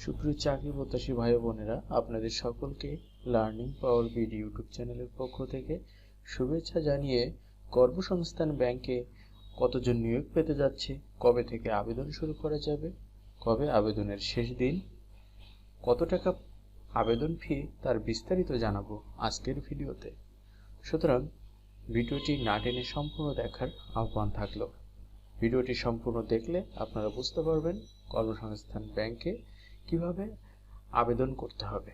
সুপ্রিয় চাকরি প্রত্যাশী ভাই বোনেরা, আপনাদের সকলকে লার্নিং পাওয়ার বিডি ইউটিউব চ্যানেলের পক্ষ থেকে শুভেচ্ছা জানিয়ে কর্মসংস্থান ব্যাংকে কতজন নিয়োগ পেতে যাচ্ছে, কবে থেকে আবেদন শুরু করা যাবে, কবে আবেদনের শেষ দিন, কত টাকা আবেদন ফি তার বিস্তারিত জানাবো আজকের ভিডিওতে। সুতরাং ভিডিওটি না টেনে সম্পূর্ণ দেখার আহ্বান থাকলো। ভিডিওটি সম্পূর্ণ দেখলে আপনারা বুঝতে পারবেন কর্মসংস্থান ব্যাংকে কিভাবে আবেদন করতে হবে।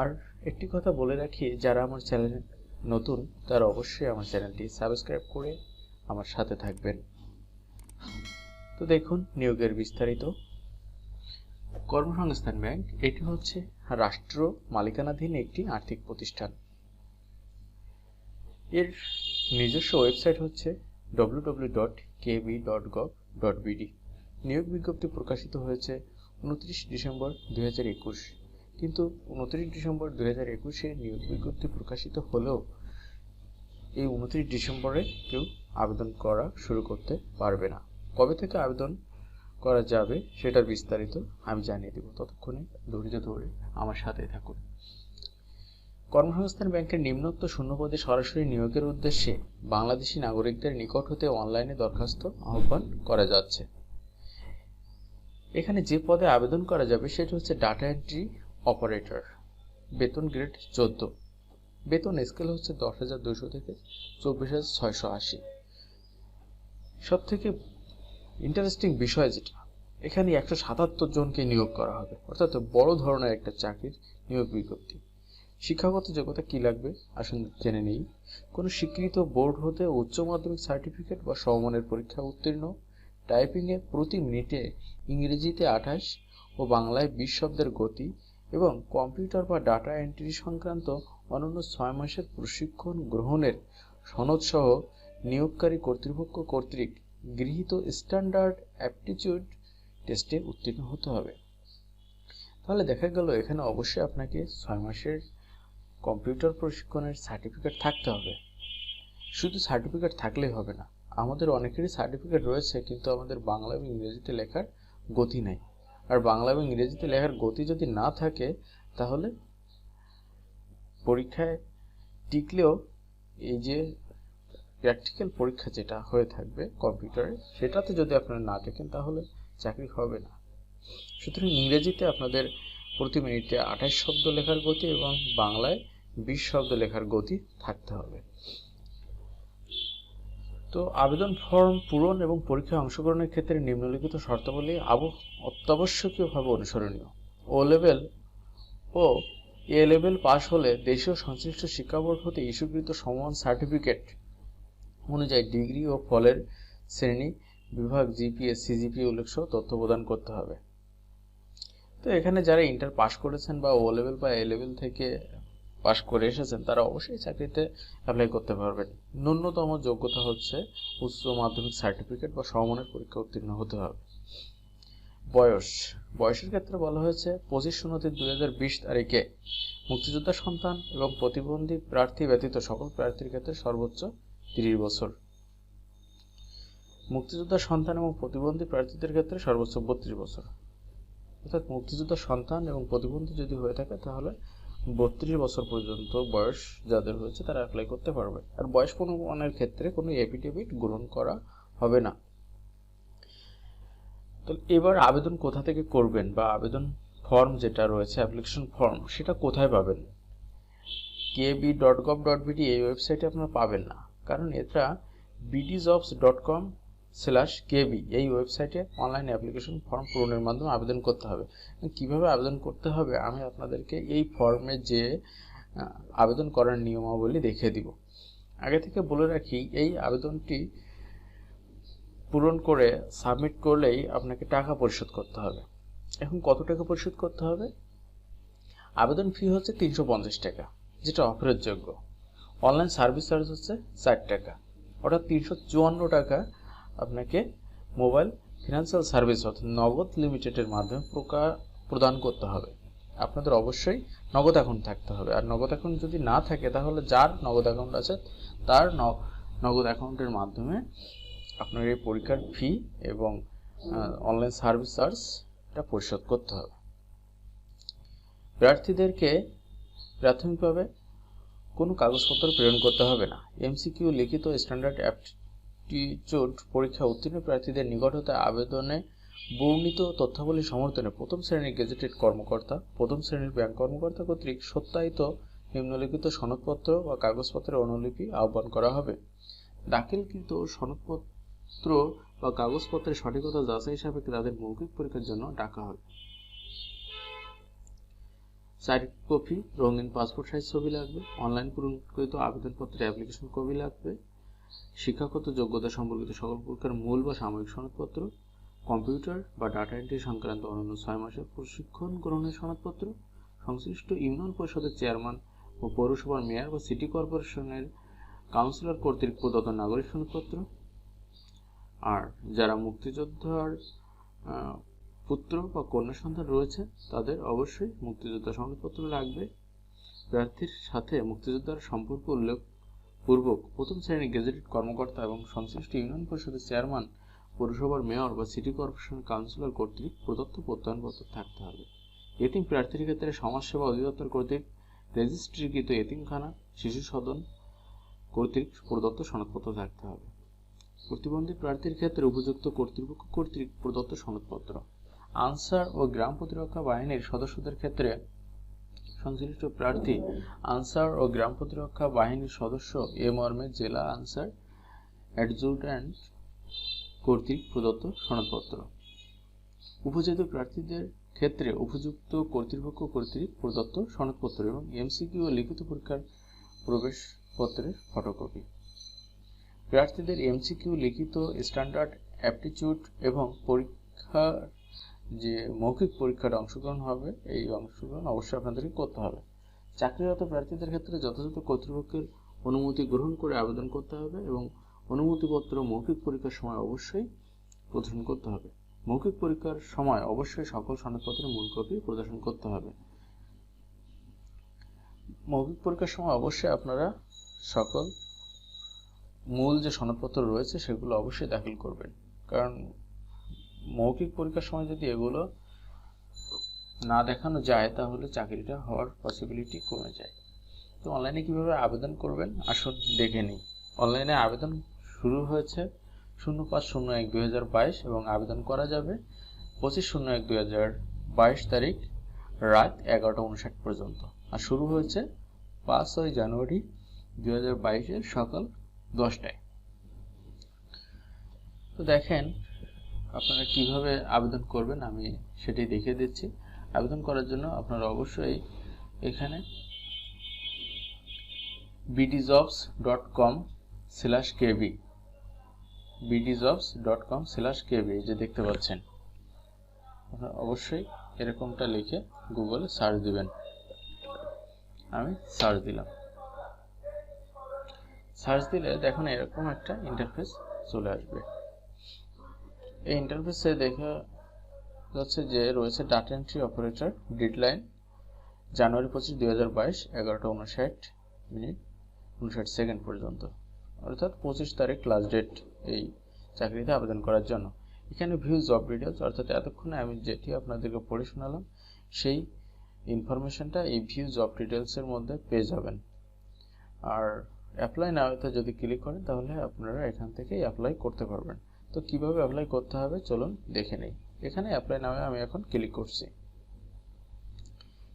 আর একটি কথা বলে রাখি, যারা আমার চ্যানেলে নতুন তারা অবশ্যই আমার চ্যানেলটি সাবস্ক্রাইব করে আমার সাথে থাকবেন। তো দেখুন নিয়োগের বিস্তারিত। কর্মসংস্থান ব্যাংক এটি হচ্ছে রাষ্ট্র মালিকানাধীন একটি আর্থিক প্রতিষ্ঠান। এর নিজস্ব ওয়েবসাইট হচ্ছে www.kb.gov.bd। নিয়োগ বিজ্ঞপ্তি প্রকাশিত হয়েছে 29 ডিসেম্বর 2021, কিন্তু 29 ডিসেম্বর 2021-এ নিয়োগ বিজ্ঞপ্তি প্রকাশিত হলেও এই 29 ডিসেম্বরে কেউ আবেদন করা শুরু করতে পারবে না। কবে থেকে আবেদন করা যাবে সেটার বিস্তারিত আমি জানিয়ে দেব, ততক্ষণে ধৈর্য ধরে আমার সাথে থাকুন। কর্মসংস্থান ব্যাংকের নিম্নোক্ত শূন্যপদে সরাসরি নিয়োগের উদ্দেশ্যে বাংলাদেশি নাগরিকদের নিকট হতে অনলাইনে দরখাস্ত আহ্বান করা যাচ্ছে। এখানে যে পদে আবেদন করা যাবে সেটি হচ্ছে ডাটা এন্ট্রি অপারেটর। বেতন গ্রেড 14, বেতন স্কেল হচ্ছে 10,200 থেকে 24,680। সব থেকে ইন্টারেস্টিং বিষয় যেটা, এখানে 177 জনকে নিয়োগ করা হবে, অর্থাৎ বড় ধরনের একটা চাকরির নিয়োগ বিজ্ঞপ্তি। শিক্ষাগত যোগ্যতা কি লাগবে আসুন জেনে নেই। কোনো স্বীকৃত বোর্ড হতে উচ্চ মাধ্যমিক সার্টিফিকেট বা সমমানের পরীক্ষা উত্তীর্ণ, টাইপিংয়ে প্রতি মিনিটে ইংরেজিতে 28 ও বাংলায় 20 শব্দের গতি এবং কম্পিউটার বা ডাটা এন্ট্রি সংক্রান্ত অনন্য 6 মাসের প্রশিক্ষণ গ্রহণের সনদসহ নিয়োগকারী কর্তৃপক্ষ কর্তৃক গৃহীত স্ট্যান্ডার্ড অ্যাপটিটিউড টেস্টে উত্তীর্ণ হতে হবে। তাহলে দেখা গেল এখানে অবশ্যই আপনাকে 6 মাসের কম্পিউটার প্রশিক্ষণের সার্টিফিকেট থাকতে হবে। শুধু সার্টিফিকেট থাকলেই হবে না, আমাদের অনেকেরই সার্টিফিকেট রয়েছে কিন্তু আমাদের বাংলা এবং ইংরেজিতে লেখার গতি নেই। আর বাংলা এবং ইংরেজিতে লেখার গতি যদি না থাকে তাহলে পরীক্ষায় টিকলেও এই যে প্র্যাকটিক্যাল পরীক্ষা যেটা হয়ে থাকবে কম্পিউটারে, সেটাতে যদি আপনারা না টেকেন তাহলে চাকরি হবে না। সুতরাং ইংরেজিতে আপনাদের প্রতি মিনিটে 28 শব্দ লেখার গতি এবং বাংলায় 20 শব্দ লেখার গতি থাকতে হবে। তো আবেদন ফর্ম পূরণ এবং পরীক্ষায় অংশগ্রহণের ক্ষেত্রে নিম্নলিখিত শর্তাবলী অত্যাবশ্যকীয়ভাবে অনুসরণীয়। ও লেভেল ও এ লেভেল পাস হলে দেশীয় সংশ্লিষ্ট শিক্ষা বোর্ড হতে ইস্যুকৃত সমমান সার্টিফিকেট অনুযায়ী ডিগ্রি ও ফলের শ্রেণী, বিভাগ, জিপিএ, সিজিপিএ উল্লেখসহ তথ্য প্রদান করতে হবে। তো এখানে যারা ইন্টার পাস করেছেন বা ও লেভেল বা এ লেভেল থেকে পাস করে এসেছেন তারা অবশ্যই চাকরিতে অ্যাপ্লাই করতে পারবেন। ন্যূনতম যোগ্যতা হচ্ছে উচ্চ মাধ্যমিক সার্টিফিকেট বা সমমানের পরীক্ষা উত্তীর্ণ হতে হবে। বয়সের ক্ষেত্রে বলা হয়েছে 25/09/2020 তারিখে মুক্তিযোদ্ধা সন্তান এবং প্রতিবন্ধী প্রার্থী ব্যতীত সকল প্রার্থীর ক্ষেত্রে সর্বোচ্চ 30 বছর, মুক্তিযোদ্ধা সন্তান এবং প্রতিবন্ধী প্রার্থীদের ক্ষেত্রে সর্বোচ্চ 32 বছর। অর্থাৎ মুক্তিযোদ্ধা সন্তান এবং প্রতিবন্ধী যদি হয়ে থাকে তাহলে 32 বছর পর্যন্ত বয়স যাদের হয়েছে তারা অ্যাপ্লাই করতে পারবে। আর বয়স প্রমাণের ক্ষেত্রে কোনো এফিডেভিট গ্রহণ করা হবে না। তো এবার আবেদন কোথা থেকে করবেন বা আবেদন ফর্ম যেটা রয়েছে অ্যাপ্লিকেশন ফর্ম সেটা কোথায় পাবেন? kb.gov.bd এই ওয়েবসাইটে আপনারা পাবেন না, কারণ এটা bdjobs.com/kb এই ওয়েবসাইটে অনলাইন অ্যাপ্লিকেশন ফর্ম পূরণের মাধ্যমে আবেদন করতে হবে। কিভাবে আবেদন করতে হবে আমি আপনাদেরকে এই ফর্মে যে আবেদন করার নিয়মাবলী দেখিয়ে দিব। আগে থেকে বলে রাখি, এই আবেদনটি পূরণ করে সাবমিট করলেই আপনাকে টাকা পরিশোধ করতে হবে। এখন কত টাকা পরিশোধ করতে হবে? আবেদন ফি হচ্ছে 350 টাকা, যেটা অফারের যোগ্য। অনলাইন সার্ভিস চার্জ হচ্ছে 4 টাকা, অর্থাৎ 354 টাকা আপনাকে মোবাইল ফিনান্সিয়াল সার্ভিস অর্থাৎ নগদ লিমিটেডের মাধ্যমে প্রদান করতে হবে। আপনাদের অবশ্যই নগদ অ্যাকাউন্ট থাকতে হবে, আর নগদ অ্যাকাউন্ট যদি না থাকে তাহলে যার নগদ অ্যাকাউন্ট আছে তার নগদ অ্যাকাউন্টের মাধ্যমে আপনার এই পরীক্ষার ফি এবং অনলাইন সার্ভিস চার্জ এটা পরিশোধ করতে হবে। প্রার্থীদেরকে প্রাথমিকভাবে কোনো কাগজপত্র প্রেরণ করতে হবে না। এমসিকিউ লিখিত স্ট্যান্ডার্ড অ্যাপটিটিউড পরীক্ষা উত্তীর্ণ প্রার্থীদের নিকট হতে আবেদনে বর্ণিত তথ্যাবলী সমর্থনে প্রথম শ্রেণীর গেজেটেড কর্মকর্তা, প্রথম শ্রেণীর ব্যাংক কর্মকর্তা কর্তৃক সত্যায়িত নিম্নলিখিত সনদপত্র বা কাগজপত্রের অনুলিপি আহ্বান করা হবে। দাখিলকৃত সনদপত্র বা কাগজপত্রের সঠিকতা যাচাই সাপেক্ষে তাদের মৌখিক পরীক্ষার জন্য ডাকা হবে। 4 কপি রঙিন পাসপোর্ট সাইজ ছবি লাগবে। অনলাইন পূরণকৃত আবেদনপত্রের অ্যাপ্লিকেশন কপি লাগবে। শিক্ষাগত যোগ্যতা সম্পর্কিত সকল প্রকার মূল বা সাময়িক সনদপত্র, কম্পিউটার বা ডাটা এন্ট্রি সংক্রান্ত অন্যান্য 6 মাসের প্রশিক্ষণ গ্রহণের সনদপত্র, সংশ্লিষ্ট ইউনিয়ন পরিষদের চেয়ারম্যান ও পৌরসভার মেয়র বা সিটি কর্পোরেশনের কাউন্সিলর কর্তৃক প্রদত্ত নাগরিক সনদপত্র। আর যারা মুক্তিযোদ্ধার পুত্র বা কন্যা সন্তান রয়েছে তাদের অবশ্যই মুক্তিযোদ্ধা সনদপত্র লাগবে। প্রার্থীর সাথে মুক্তিযোদ্ধার সম্পর্ক উল্লেখ পূর্বক প্রথম শ্রেণীর গেজেটেড কর্মকর্তা এবং সংশ্লিষ্ট ইউনিয়ন পরিষদের চেয়ারম্যান, পৌরসভার মেয়র বা সিটি কর্পোরেশনের কাউন্সিলর কর্তৃক প্রদত্ত প্রত্যয়নপত্র থাকতে হবে। এতিম প্রার্থীর ক্ষেত্রে সমাজসেবা অধিদপ্তর কর্তৃক রেজিস্ট্রিকৃত এতিমখানা, শিশু সদন কর্তৃক প্রদত্ত সনদপত্র থাকতে হবে। প্রতিবন্ধী প্রার্থীর ক্ষেত্রে উপযুক্ত কর্তৃপক্ষ কর্তৃক প্রদত্ত সনদপত্র। আনসার ও গ্রাম প্রতিরক্ষা বাহিনীর সদস্যদের ক্ষেত্রে সংশ্লিষ্ট প্রার্থী আনসার ও গ্রাম প্রতিরক্ষা বাহিনীর সদস্য এ মর্মে জেলা আনসার অ্যাডজুট্যান্ট কর্তৃক প্রদত্ত সনদপত্র। উপজাত প্রার্থীদের ক্ষেত্রে উপযুক্ত কর্তৃপক্ষ কর্তৃক প্রদত্ত সনদপত্র এবং এমসিকিউ ও লিখিত পরীক্ষার প্রবেশপত্রের ফটোকপি। প্রার্থীদের এমসিকিউ লিখিত স্ট্যান্ডার্ড অ্যাপটিটিউড এবং পরীক্ষার যে মৌখিক পরীক্ষার অংশগ্রহণ হবে এই অংশগ্রহণ অবশ্যই আপনাদেরকে করতে হবে। চাকরিরত প্রার্থীদের ক্ষেত্রে যথাযথ কর্তৃপক্ষের অনুমতি গ্রহণ করে আবেদন করতে হবে এবং অনুমতিপত্র মৌখিক পরীক্ষার সময় অবশ্যই প্রদর্শন করতে হবে। মৌখিক পরীক্ষার সময় অবশ্যই সকল সনদপত্রের মূল কপি প্রদর্শন করতে হবে। মৌখিক পরীক্ষার সময় অবশ্যই আপনারা সকল মূল যে সনদপত্র রয়েছে সেগুলো অবশ্যই দাখিল করবেন, কারণ মৌখিক পরীক্ষার সময় যদি এগুলো না দেখানো যায় তাহলে চাকরিটা হওয়ার পসিবিলিটি কমে যায়। তো অনলাইনে কিভাবে আবেদন করবেন আসুন দেখে নিই। অনলাইনে আবেদন শুরু হয়েছে 05/01/2022 এবং আবেদন করা যাবে 25/01/2022 তারিখ রাত 11:59 পর্যন্ত। আর শুরু হয়েছে 5 জানুয়ারি 2022 সকাল 10টায়। তো দেখেন আপনারা কিভাবে আবেদন করবেন আমি সেটাই দেখিয়ে দিচ্ছি। আবেদন করার জন্য আপনারা অবশ্যই এখানে bdjobs.com/kb bdjobs.com/kb যে দেখতে পাচ্ছেন, আপনারা অবশ্যই এরকমটা লিখে গুগলে সার্চ দিবেন। আমি সার্চ দিলাম। সার্চ দিলে দেখুন এরকম একটা ইন্টারফেস চলে আসবে। এই ইন্টারফেসে দেখা যাচ্ছে যে রয়েছে ডাটা এন্ট্রি অপারেটর, ডেডলাইন জানুয়ারি 25, 2022 11:59 পর্যন্ত, অর্থাৎ 25 তারিখ লাস্ট ডেট এই চাকরিতে আবেদন করার জন্য। এখানে ভিউ জব ডিটেলস, অর্থাৎ এতক্ষণে আমি যেটি আপনাদেরকে পড়ে শোনালাম সেই ইনফরমেশনটা এই ভিউ জব ডিটেলসের মধ্যে পেয়ে যাবেন। আর অ্যাপ্লাই নাওতে যদি ক্লিক করেন তাহলে আপনারা এখান থেকে অ্যাপ্লাই করতে পারবেন। তো কিভাবে অ্যাপ্লাই করতে হবে চলুন দেখে নেই। এখানে অ্যাপ্লাই নামে আমি এখন ক্লিক করছি।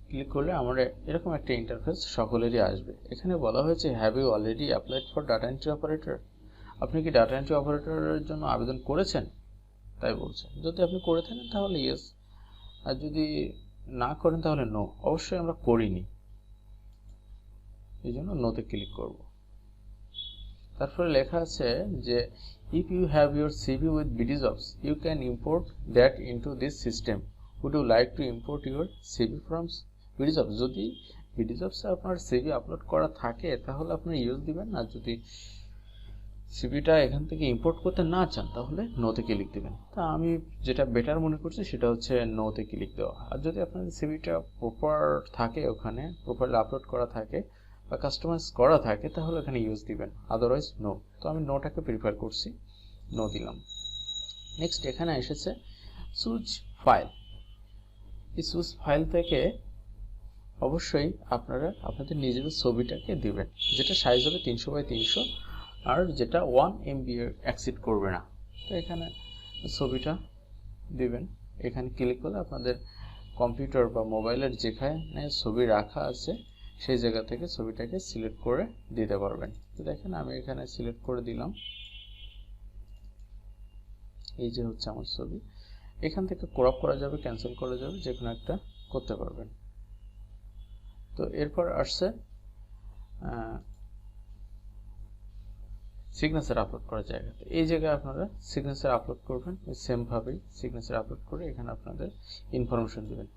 ক্লিক করলে আমার এরকম একটা ইন্টারফেস সকলেরই আসবে। এখানে বলা হয়েছে have you already applied for data entry operator, আপনি কি ডাটা এন্ট্রি অপারেটরের জন্য আবেদন করেছেন তাই বলছে। যদি আপনি করে থাকেন তাহলে ইয়েস, আর যদি না করেন তাহলে নো। অবশ্যই আমরা করিনি, এই জন্য নোতে ক্লিক করব। তারপরে লেখা আছে যে if you have your CV with BDJobs you can import that into this system. Would you like to import your CV from BDJobs? যদি BDJobs এ আপনার CV আপলোড করা থাকে তাহলে আপনি ইউজ দিবেন, আর যদি সিভিটা এখান থেকে ইম্পোর্ট করতে না চান তাহলে নোতে ক্লিক দিবেন। তা আমি যেটা বেটার মনে করছি সেটা হচ্ছে নোতে ক্লিক দেওয়া। আর যদি আপনার সিভিটা প্রপার থাকে, ওখানে প্রপারলি আপলোড করা থাকে বা কাস্টমাইজ করা থাকে তাহলে এখানে ইউজ দিবেন, আদারওয়াইজ নো। তো আমি নোটাকে প্রিফার করছি, নো দিলাম। নেক্সট এখানে এসেছে চুজ ফাইল। এই চুজ ফাইল থেকে অবশ্যই আপনারা আপনাদের নিজেদের ছবিটাকে দিবেন, যেটা সাইজ হবে 300x300 আর যেটা 1 MB এক্সিড করবে না। তো এখানে ছবিটা দিবেন। এখানে ক্লিক করলে আপনাদের কম্পিউটার বা মোবাইলের যেখানে ছবি রাখা আছে সেই জায়গা থেকে ছবিটাকে সিলেক্ট করে দিতে পারবেন। তো দেখেন আমি এখানে সিলেক্ট করে দিলাম, এই যে হচ্ছে আমার ছবি। এখান থেকে ক্রপ করা যাবে, ক্যান্সেল করা যাবে, যে কোনো একটা করতে পারবেন। তো এরপর আসছে সিগনেচার আপলোড করার জায়গা। এই জায়গায় আপনারা সিগনেচার আপলোড করবেন, সেম ভাবেই সিগনেচার আপলোড করে এখানে আপনাদের ইনফরমেশন দিবেন।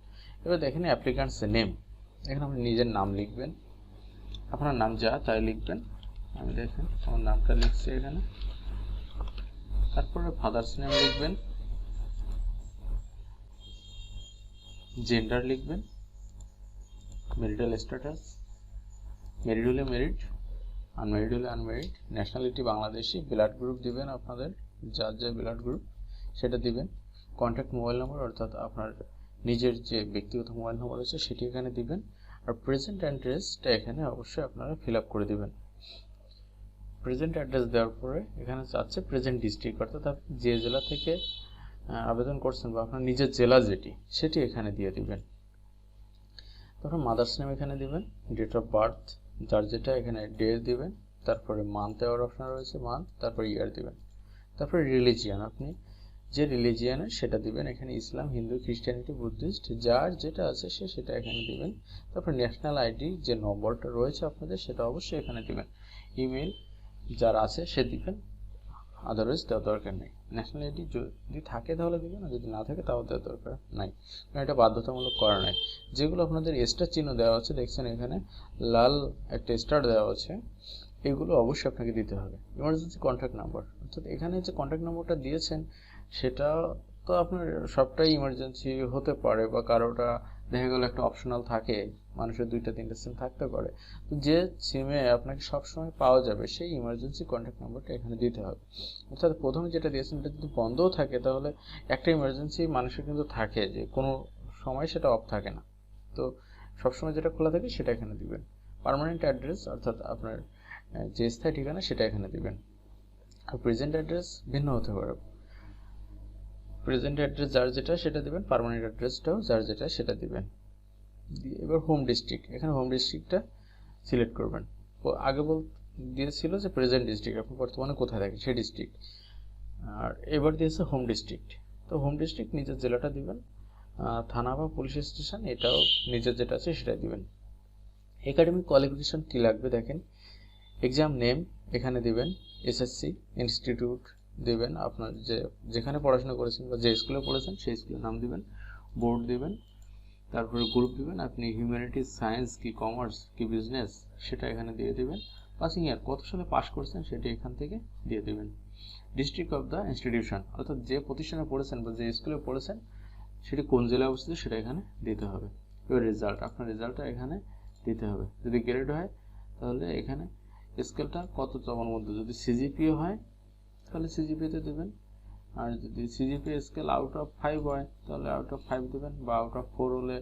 এবার দেখেন অ্যাপ্লিক্যান্টস নেম, এখানে আপনি নিজের নাম লিখবেন, আপনার নাম যা তাই লিখবেন। আমি দেখেন আমার নামটা লিখছি এখানে। তারপরে ফাদার্স নেম লিখবেন, জেন্ডার লিখবেন, ম্যারিটাল স্ট্যাটাস, ম্যারিড হলে ম্যারিড, আনম্যারিড হলে unmarried, nationality Bangladeshi, blood group দিবেন আপনাদের যার যে ব্লাড গ্রুপ সেটা দিবেন, কন্ট্যাক্ট মোবাইল নম্বর অর্থাৎ আপনার নিজের যে ব্যক্তিগত মোবাইল নম্বর আছে সেটি এখানে দিবেন। আর প্রেজেন্ট অ্যাড্রেসটা এখানে অবশ্যই আপনারা ফিল আপ করে দিবেন। প্রেজেন্ট অ্যাড্রেস দেওয়ার পরে এখানে চাচ্ছে প্রেজেন্ট ডিস্ট্রিক্ট, অর্থাৎ আপনি যে জেলা থেকে আবেদন করছেন বা আপনার নিজের জেলা যেটি সেটি এখানে দিয়ে দিবেন। তারপর মাদার্স নেম এখানে দিবেন, ডেট অফ বার্থ যার যেটা এখানে ডে দিবেন, তারপরে মান্থ দেওয়ার অপশন রয়েছে মান্থ, তারপরে ইয়ার দিবেন। তারপরে রিলিজিয়ান আপনি যে রিলিজিয়ানের সেটা দিবেন, এখানে ইসলাম, হিন্দু, খ্রিস্টানিটি, বুদ্ধিস্ট যার যেটা আছে সেটা এখানে দিবেন। তারপর ন্যাশনাল আইডি যে নম্বরটা রয়েছে আপনাদের সেটা অবশ্যই এখানে দিবেন। ইমেল যার আছে সে দিবেন, আদারওয়াইজ দেওয়ার দরকার নেই। ন্যাশনাল আইডি যদি থাকে তাহলে দিবেন, আর যদি না থাকে তাও দেওয়ার দরকার নাই, কারণ এটা বাধ্যতামূলক করা নাই। যেগুলো আপনাদের স্টার চিহ্ন দেওয়া আছে দেখছেন এখানে লাল একটা স্টার দেওয়া আছে, এগুলো অবশ্যই আপনাকে দিতে হবে। ইমার্জেন্সি কন্ট্যাক্ট নাম্বার, অর্থাৎ এখানে যে কন্ট্যাক্ট নাম্বারটা দিয়েছেন সেটা তো আপনার সবটাই ইমার্জেন্সি হতে পারে বা কারোটা দেখা গেল একটা অপশনাল থাকে, মানুষের 2-3টা সিম থাকতে পারে। তো যে সিমে আপনাকে সবসময় পাওয়া যাবে সেই ইমার্জেন্সি কন্ট্যাক্ট নাম্বারটা এখানে দিতে হবে। অর্থাৎ প্রথমে যেটা দিয়েছেন এটা যদি বন্ধও থাকে তাহলে একটা ইমার্জেন্সি মানুষের কিন্তু থাকে যে কোনো সময় সেটা অফ থাকে না, তো সবসময় যেটা খোলা থাকে সেটা এখানে দিবেন। পার্মানেন্ট অ্যাড্রেস অর্থাৎ আপনার যে স্থায়ী ঠিকানা সেটা এখানে দিবেন। আর প্রেজেন্ট অ্যাড্রেস ভিন্ন হতে পারে, প্রেজেন্ট অ্যাড্রেস যার যেটা সেটা দিবেন, পার্মানেন্ট অ্যাড্রেসটাও যার যেটা সেটা দিবেন। এবার হোম ডিস্ট্রিক্ট, এখানে হোম ডিস্ট্রিক্টটা সিলেক্ট করবেন। আগে দিয়েছিল যে প্রেজেন্ট ডিস্ট্রিক্ট, আপনি বর্তমানে কোথায় থাকেন সেই ডিস্ট্রিক্ট, আর এবার দিয়েছে হোম ডিস্ট্রিক্ট। তো হোম ডিস্ট্রিক্ট নিজের জেলাটা দিবেন, থানা বা পুলিশ স্টেশন এটাও নিজের যেটা আছে সেটাই দিবেন। একাডেমিক কোয়ালিফিকেশন কী লাগবে দেখেন, এক্সাম নেম এখানে দিবেন, এসএসসি ইনস্টিটিউট দিবেন, আপনার যেখানে পড়াশোনা করেছেন বা যে স্কুলে পড়েছেন সেই স্কুলের নাম দিবেন, বোর্ড দিবেন, তারপরে গ্রুপ দিবেন, আপনি হিউম্যানিটিস, সায়েন্স কি কমার্স কি বিজনেস সেটা এখানে দিয়ে দিবেন। পাসিং ইয়ার কত সালে পাস করছেন সেটা এখান থেকে দিয়ে দিবেন। ডিস্ট্রিক্ট অফ দ্য ইনস্টিটিউশন অর্থাৎ যে প্রতিষ্ঠানে পড়েছেন বা যে স্কুলে পড়েছেন সেটি কোন জেলায় অবস্থিত সেটা এখানে দিতে হবে। এবার রেজাল্ট, আপনার রেজাল্টটা এখানে দিতে হবে। যদি গ্রেড হয় তাহলে এখানে স্কেলটা কত তমের মধ্যে, যদি সিজিপিএ হয় তাহলে সিজিপিএতে দেবেন, আর যদি সিজিপিএ স্কেল আউট অফ 5 হয় তাহলে আউট অফ 5 দেবেন, বা আউট অফ 4 হলে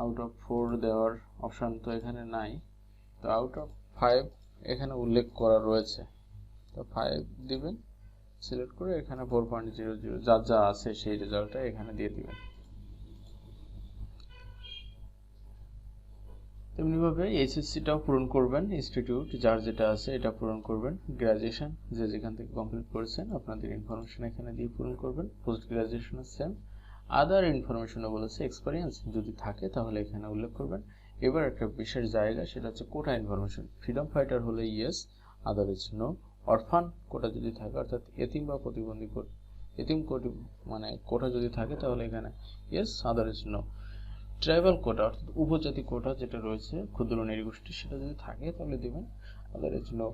আউট অফ 4 দেওয়ার অপশান তো এখানে নাই, তো আউট অফ 5 এখানে উল্লেখ করা রয়েছে, তো 5 দিবেন, সিলেক্ট করে এখানে 4.00 যার যা আছে সেই রেজাল্টটা এখানে দিয়ে দিবেন। তেমনিভাবে এইচএসসিটাও পূরণ করবেন, ইনস্টিটিউট যার যেটা আছে এটা পূরণ করবেন, গ্র্যাজুয়েশন যে যেখান থেকে কমপ্লিট করেছেন আপনাদের ইনফরমেশন এখানে দিয়ে পূরণ করবেন, পোস্ট গ্র্যাজুয়েশন সেম। আদার ইনফরমেশনও বলেছে এক্সপিরিয়েন্স যদি থাকে তাহলে এখানে উল্লেখ করবেন। এবার একটা বিশেষ জায়গা সেটা হচ্ছে কোটা ইনফরমেশন, ফ্রিডম ফাইটার হলে ইয়েস, আদারওয়াইজ নো। অরফান কোটা যদি থাকে অর্থাৎ এতিম বা প্রতিবন্ধী এতিম মানে কোটা যদি থাকে তাহলে এখানে ইয়েস, আদারওয়াইজ নো। ট্রাইবাল কোটা অর্থাৎ উপজাতি কোটা যেটা রয়েছে ক্ষুদ্র নৃগোষ্ঠী সেটা যদি থাকে তাহলে দিবেন, আদারওয়াইজ নো।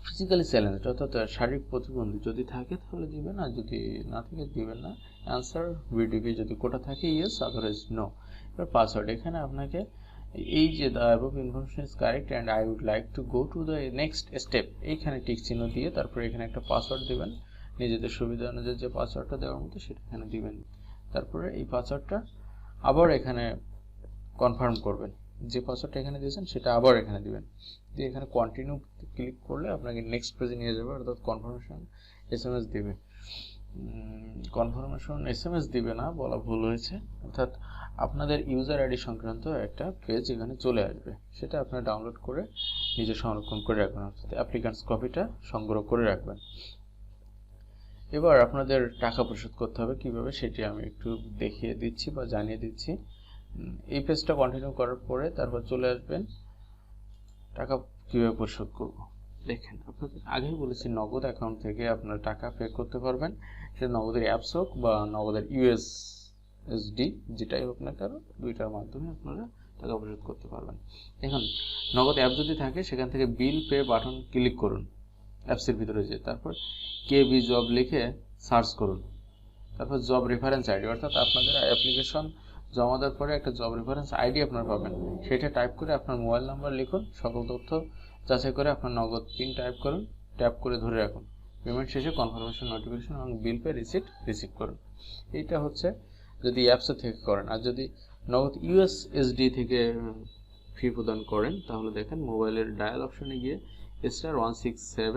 ফিজিক্যালি চ্যালেঞ্জড অর্থাৎ শারীরিক প্রতিবন্ধী যদি থাকে তাহলে দিবেন, আর যদি না থাকে দিবেন না। অ্যান্সার ভিডিপি যদি কোটা থাকে ইয়েস, আদারওয়াইজ নো। এবার পাসওয়ার্ড, এখানে আপনাকে এই যে the above information is correct and I would like to go to the next step, এইখানে টিক চিহ্ন দিয়ে তারপরে এখানে একটা পাসওয়ার্ড দিবেন, নিজেদের সুবিধা অনুযায়ী যে পাসওয়ার্ডটা দেওয়ার মতো সেটা এখানে দিবেন। তারপরে এই পাসওয়ার্ডটা আবার এখানে কনফার্ম করবেন, যে পাসওয়ার্ডটা এখানে দিয়েছেন সেটা আবার এখানে দিবেন, দিয়ে এখানে কন্টিনিউ ক্লিক করলে আপনাকে নেক্সট পেজে নিয়ে যাবে, অর্থাৎ কনফার্মেশন এসএমএস দিবে। কনফার্মেশন এসএমএস দিবে না, বলা ভুল হয়েছে, অর্থাৎ আপনাদের ইউজার আইডি সংক্রান্ত একটা পেজ এখানে চলে আসবে, সেটা আপনারা ডাউনলোড করে নিজে সংরক্ষণ করে রাখবেন, অর্থাৎ অ্যাপ্লিক্যান্টস কপিটা সংগ্রহ করে রাখবেন। এবার আপনাদের টাকা পরিশোধ করতে হবে কিভাবে সেটি আমি একটু দেখিয়ে দিচ্ছি বা জানিয়ে দিচ্ছি। এই পেজটা কন্টিনিউ করার পরে তারপর চলে আসবেন টাকা কিভাবে পরিশোধ করব। দেখেন, আপনাদের আগেই বলেছি নগদ অ্যাকাউন্ট থেকে আপনারা টাকা পে করতে পারবেন, সেটা নগদের অ্যাপস হোক বা নগদের ইউএসএসডি, যেটাই হোক না কারো, দুইটার মাধ্যমে আপনারা টাকা পরিশোধ করতে পারবেন। এখন নগদ অ্যাপ যদি থাকে সেখান থেকে বিল পে বাটন ক্লিক করুন অ্যাপসের ভিতরে যেয়ে, তারপর কেবি জব লিখে সার্চ করুন, তারপর জব রেফারেন্স আইডি, অর্থাৎ আপনাদের অ্যাপ্লিকেশন জমা দেওয়ার পরে একটা জব রেফারেন্স আইডি আপনারা পাবেন, সেটা টাইপ করে আপনার মোবাইল নাম্বার লিখুন, সকল তথ্য যাচাই করে আপনার নগদ পিন টাইপ করুন, ট্যাপ করে ধরে রাখুন, পেমেন্ট শেষে কনফার্মেশন নোটিফিকেশন এবং বিল পে রিসিট রিসিভ করুন। এইটা হচ্ছে যদি অ্যাপসে থেকে করেন। আর যদি নগদ ইউএসএসডি থেকে ফি প্রদান করেন তাহলে দেখেন মোবাইলের ডায়াল অপশনে গিয়ে *167#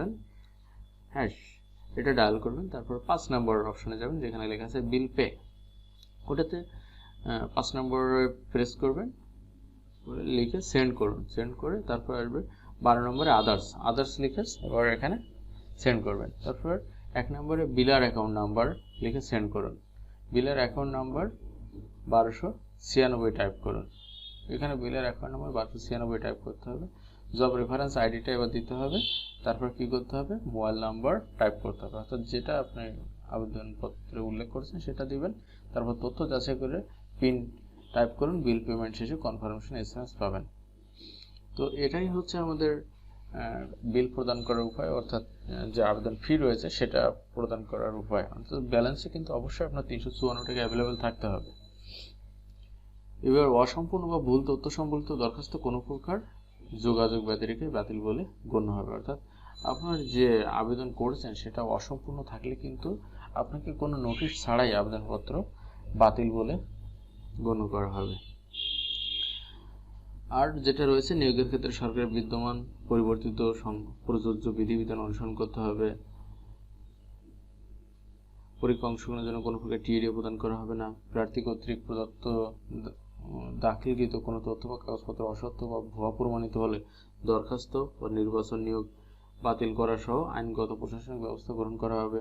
এটা ডায়াল করবেন, তারপর 5 নম্বর অপশনে যাবেন যেখানে লেখা আছে বিল পে, ওটাতে 5 নম্বরে প্রেস করবেন, লিখে সেন্ড করুন, সেন্ড করে তারপর আসবে 12 নম্বরে আদার্স লিখে এবার এখানে সেন্ড করবেন, তারপর 1 নম্বরে বিলার অ্যাকাউন্ট নাম্বার লিখে সেন্ড করুন, বিলার অ্যাকাউন্ট নাম্বার 1296 টাইপ করুন, এখানে বিলার অ্যাকাউন্ট নাম্বার 1296 টাইপ করতে হবে, জব রেফারেন্স আইডিটা এবার দিতে হবে, তারপর কি করতে হবে মোবাইল নাম্বার টাইপ করতে হবে, অর্থাৎ যেটা আপনি আবেদনপত্রে উল্লেখ করেছেন সেটা দিবেন, তারপর তথ্য যাচাই করে পিন টাইপ করুন, বিল পেমেন্ট শেষে কনফার্মেশন এসএমএস পাবেন। তো এটাই হচ্ছে আমাদের বিল প্রদান করার উপায়, অর্থাৎ যে আবেদন ফি রয়েছে সেটা প্রদান করার উপায়, অর্থাৎ ব্যালেন্সে কিন্তু অবশ্যই আপনার 354 টাকা অ্যাভেলেবেল থাকতে হবে। এবার অসম্পূর্ণ বা ভুল তথ্য সম্বলিত দরখাস্ত কোনো প্রকার যোগাযোগ ব্যতিরেকে বাতিল বলে গণ্য হবে, অর্থাৎ আপনার যে আবেদন করেছেন সেটা অসম্পূর্ণ থাকলে কিন্তু আপনাকে কোনো নোটিশ ছাড়াই আবেদনপত্র বাতিল বলে গণ্য করা হবে। আর যেটা রয়েছে নিয়োগের ক্ষেত্রে সরকারের বিদ্যমান পরিবর্তিত প্রযোজ্য বিধিবিধান অনুসরণ করতে হবে, পরীক্ষা অংশগ্রহণের জন্য কোনো প্রকার টিএডি প্রদান করা হবে না, প্রার্থী কর্তৃক প্রদত্ত দাখিলকৃত কোনো তথ্য বা কাগজপত্র অসত্য বা ভুয়া প্রমাণিত হলে দরখাস্ত ও নির্বাচন নিয়োগ বাতিল করা সহ আইনগত প্রশাসনিক ব্যবস্থা গ্রহণ করা হবে।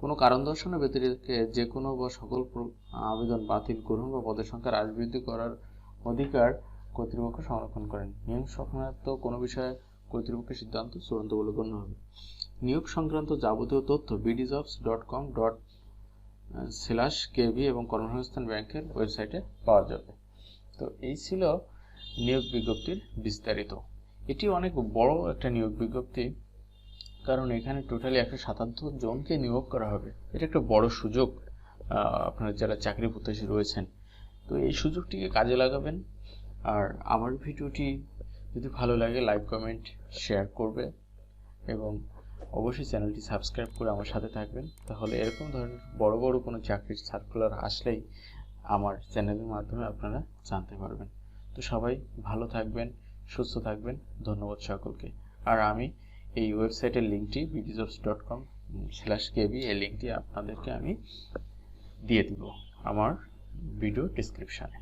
কোনো কারণ দর্শানোর ব্যতিরেকে যে কোনো বা সকল আবেদন বাতিল, গ্রহণ বা পদের সংখ্যা হ্রাস বৃদ্ধি করার অধিকার কর্তৃপক্ষ সংরক্ষণ করেন। নিয়োগ সংক্রান্ত কোনো বিষয়ে কর্তৃপক্ষের সিদ্ধান্ত চূড়ান্ত বলে গণ্য হবে। নিয়োগ সংক্রান্ত যাবতীয় তথ্য bdjobs.com/kb এবং কর্মসংস্থান ব্যাংকের ওয়েবসাইটে পাওয়া যাবে। তো এই ছিল নিয়োগ বিজ্ঞপ্তির বিস্তারিত। এটি অনেক বড় একটা নিয়োগ বিজ্ঞপ্তি, কারণ এখানে টোটালি 157 জনকে নিয়োগ করা হবে। এটা একটা বড় সুযোগ আপনারা যারা চাকরি প্রত্যাশী রয়েছেন, তো এই সুযোগটিকে কাজে লাগাবেন। আর আমার ভিডিওটি যদি ভালো লাগে লাইক, কমেন্ট, শেয়ার করবে এবং অবশ্যই চ্যানেলটি সাবস্ক্রাইব করে আমার সাথে থাকবেন, তাহলে এরকম ধরনের বড় বড় কোনো চাকরির সার্কুলার আসলেই আমার চ্যানেলের মাধ্যমে আপনারা জানতে পারবেন। তো সবাই ভালো থাকবেন, সুস্থ থাকবেন, ধন্যবাদ সকলকে। আর আমি এই ওয়েবসাইটের লিঙ্কটি bdjobs.com/kb এই লিঙ্কটি আপনাদেরকে আমি দিয়ে দিব আমার ভিডিও ডেসক্রিপশানে।